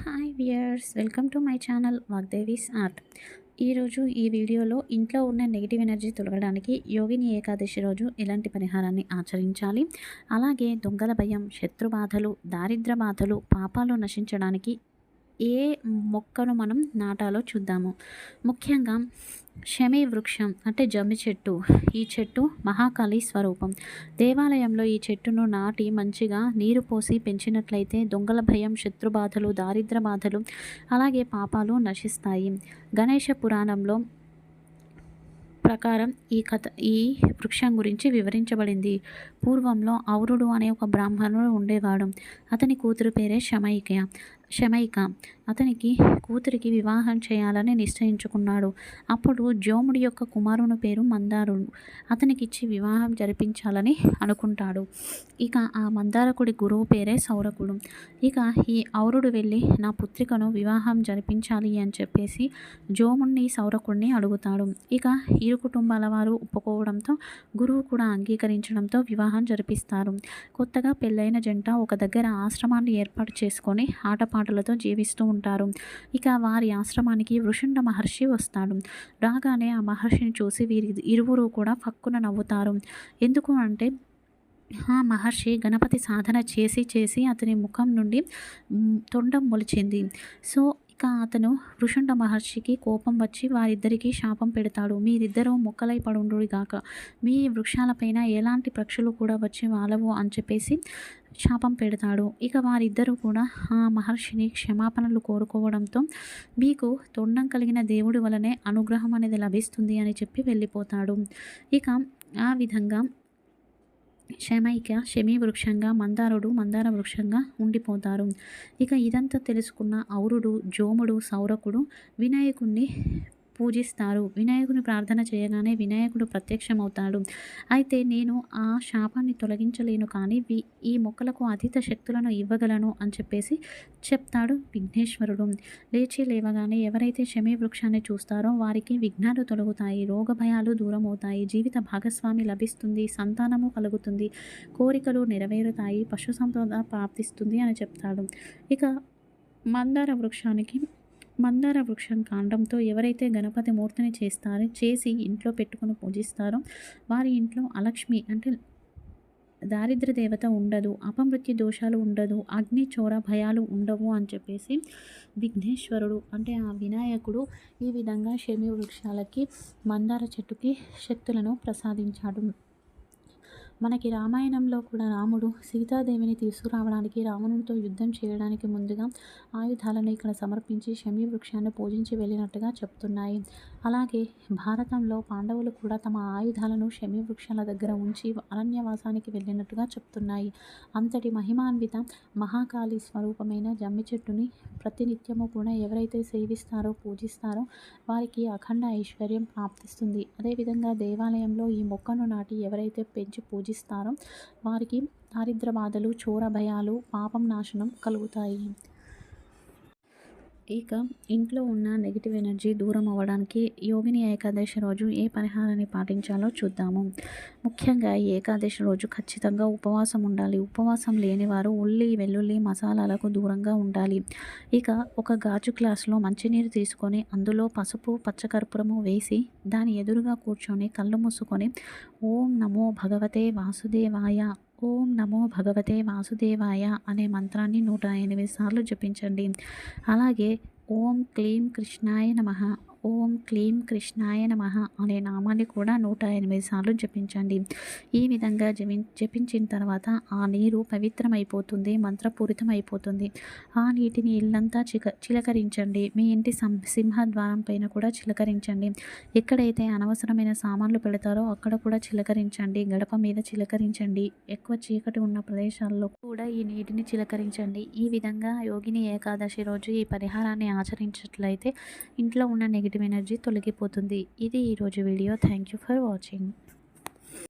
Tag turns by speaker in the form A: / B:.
A: Hi viewers, welcome to my channel Vagdevi's art. ఈరోజు ఈ వీడియోలో ఇంట్లో ఉన్న నెగిటివ్ ఎనర్జీ తొలగడానికి యోగిని ఏకాదశి రోజు ఎలాంటి పరిహారాన్ని ఆచరించాలి, అలాగే దొంగల భయం, శత్రు బాధలు, దారిద్ర బాధలు, పాపాలు నశించడానికి ఏ మొక్కను మనం నాటాలో చూద్దాము. ముఖ్యంగా శమీ వృక్షం అంటే జమ్మి చెట్టు. ఈ చెట్టు మహాకాళి స్వరూపం. దేవాలయంలో ఈ చెట్టును నాటి మంచిగా నీరు పోసి పెంచినట్లయితే దొంగల భయం, శత్రుబాధలు, దారిద్ర బాధలు, అలాగే పాపాలు నశిస్తాయి. గణేష పురాణంలో ప్రకారం ఈ వృక్షం గురించి వివరించబడింది. పూర్వంలో ఔరుడు అనే ఒక బ్రాహ్మణుడు ఉండేవాడు. అతని కూతురు పేరే శమైక. అతనికి కూతురికి వివాహం చేయాలని నిశ్చయించుకున్నాడు. అప్పుడు జోముడి యొక్క కుమారుని పేరు మందారుడు. అతనికిచ్చి వివాహం జరిపించాలని అనుకుంటాడు. ఇక ఆ మందారకుడి గురువు పేరే సౌరకుడు. ఇక ఈ ఔరుడు వెళ్ళి నా పుత్రికను వివాహం జరిపించాలి అని చెప్పేసి జోముడిని, సౌరకుడిని అడుగుతాడు. ఇక ఇరు కుటుంబాల వారు ఒప్పుకోవడంతో, గురువు కూడా అంగీకరించడంతో వివాహం జరిపిస్తారు. కొత్తగా పెళ్ళైన జంట ఒక దగ్గర ఆశ్రమాన్ని ఏర్పాటు చేసుకొని ఆటపాటలతో జీవిస్తూ ఉంటారు. ఇక వారి ఆశ్రమానికి వృషుండ మహర్షి వస్తాడు. రాగానే ఆ మహర్షిని చూసి వీరి ఇరువురు కూడా ఫక్కున నవ్వుతారు. ఎందుకు అంటే ఆ మహర్షి గణపతి సాధన చేసి అతని ముఖం నుండి తొండం మొలిచింది. సో ఇక అతను వృషుండ మహర్షికి కోపం వచ్చి వారిద్దరికీ శాపం పెడతాడు. మీరిద్దరూ మొక్కలై పడుండుగాక, మీ వృక్షాలపైన ఎలాంటి పక్షులు కూడా వచ్చి వాలవు అని చెప్పేసి శాపం పెడతాడు. ఇక వారిద్దరూ కూడా ఆ మహర్షిని క్షమాపణలు కోరుకోవడంతో మీకు తొండం కలిగిన దేవుడి వలనే అనుగ్రహం అనేది లభిస్తుంది అని చెప్పి వెళ్ళిపోతాడు. ఇక ఆ విధంగా శమీ వృక్షంగా, మందారుడు మందార వృక్షంగా ఉండిపోతారు. ఇక ఇదంతా తెలుసుకున్న ఔరుడు, జోముడు, సౌరకుడు వినాయకుడిని పూజిస్తారు. వినాయకుని ప్రార్థన చేయగానే వినాయకుడు ప్రత్యక్షమవుతాడు. అయితే నేను ఆ శాపాన్ని తొలగించలేను, కానీ ఈ మొక్కలకు అతీత శక్తులను ఇవ్వగలను అని చెప్పేసి చెప్తాడు విఘ్నేశ్వరుడు. లేవగానే ఎవరైతే శమీ వృక్షాన్ని చూస్తారో వారికి విఘ్నాలు తొలగుతాయి, రోగ భయాలు దూరం అవుతాయి, జీవిత భాగస్వామి లభిస్తుంది, సంతానము కలుగుతుంది, కోరికలు నెరవేరుతాయి, పశు సంపద ప్రాప్తిస్తుంది అని చెప్తాడు. ఇక మందార వృక్షం కాండంతో ఎవరైతే గణపతి మూర్తిని చేసి ఇంట్లో పెట్టుకుని పూజిస్తారో వారి ఇంట్లో అలక్ష్మి అంటే దారిద్ర దేవత ఉండదు, అపమృత్యు దోషాలు ఉండదు, అగ్ని చోర భయాలు ఉండవు అని చెప్పేసి విఘ్నేశ్వరుడు అంటే ఆ వినాయకుడు ఈ విధంగా శమీ వృక్షాలకి, మందార చెట్టుకి శక్తులను ప్రసాదించాడు. మనకి రామాయణంలో కూడా రాముడు సీతాదేవిని తీసుకురావడానికి, రావణుడితో యుద్ధం చేయడానికి ముందుగా ఆయుధాలను ఇక్కడ సమర్పించి శమీ వృక్షాన్ని పూజించి వెళ్ళినట్టుగా చెప్తున్నాయి. అలాగే భారతంలో పాండవులు కూడా తమ ఆయుధాలను శమీ వృక్షాల దగ్గర ఉంచి అరణ్యవాసానికి వెళ్ళినట్టుగా చెప్తున్నాయి. అంతటి మహిమాన్విత మహాకాళి స్వరూపమైన జమ్మి చెట్టుని ప్రతినిత్యము కూడా ఎవరైతే సేవిస్తారో, పూజిస్తారో వారికి అఖండ ఐశ్వర్యం ప్రాప్తిస్తుంది. అదేవిధంగా దేవాలయంలో ఈ మొక్కను నాటి ఎవరైతే పెంచి పూజిస్తారో వారికి దారిద్ర బాధలు, చోర భయాలు, పాపం నాశనం కలుగుతాయి. ఇక ఇంట్లో ఉన్న నెగిటివ్ ఎనర్జీ దూరం అవ్వడానికి యోగిని ఏకాదశి రోజు ఏ పరిహారాన్ని పాటించాలో చూద్దాము. ముఖ్యంగా ఈ ఏకాదశి రోజు ఖచ్చితంగా ఉపవాసం ఉండాలి. ఉపవాసం లేని వారు ఉల్లి, వెల్లుల్లి, మసాలాలకు దూరంగా ఉండాలి. ఇక ఒక గాజు గ్లాసులో మంచినీరు తీసుకొని అందులో పసుపు, పచ్చకర్పూరము వేసి దాని ఎదురుగా కూర్చొని కళ్ళు మూసుకొని ఓం నమో భగవతే వాసుదేవాయ, ఓం నమో భగవతే వాసుదేవాయ అనే మంత్రాన్ని 108 సార్లు జపించండి. అలాగే ఓం క్లీం కృష్ణాయ నమః, ఓం క్లీం కృష్ణాయ నమః అనే నామాన్ని కూడా 108 సార్లు జపించండి. ఈ విధంగా జపించిన తర్వాత ఆ నీరు పవిత్రమైపోతుంది, మంత్రపూరితమైపోతుంది. ఆ నీటిని ఇల్లంతా చిలకరించండి. మీ ఇంటి సింహద్వారం పైన కూడా చిలకరించండి. ఎక్కడైతే అనవసరమైన సామాన్లు పెడతారో అక్కడ కూడా చిలకరించండి. గడప మీద చిలకరించండి. ఎక్కువ చీకటి ఉన్న ప్రదేశాల్లో కూడా ఈ నీటిని చిలకరించండి. ఈ విధంగా యోగిని ఏకాదశి రోజు ఈ పరిహారాన్ని ఆచరించినట్లయితే ఇంట్లో ఉన్న నెగిటివ్ ఎనర్జీ తొలగిపోతుంది. ఇది ఈరోజు video. Thank you for watching.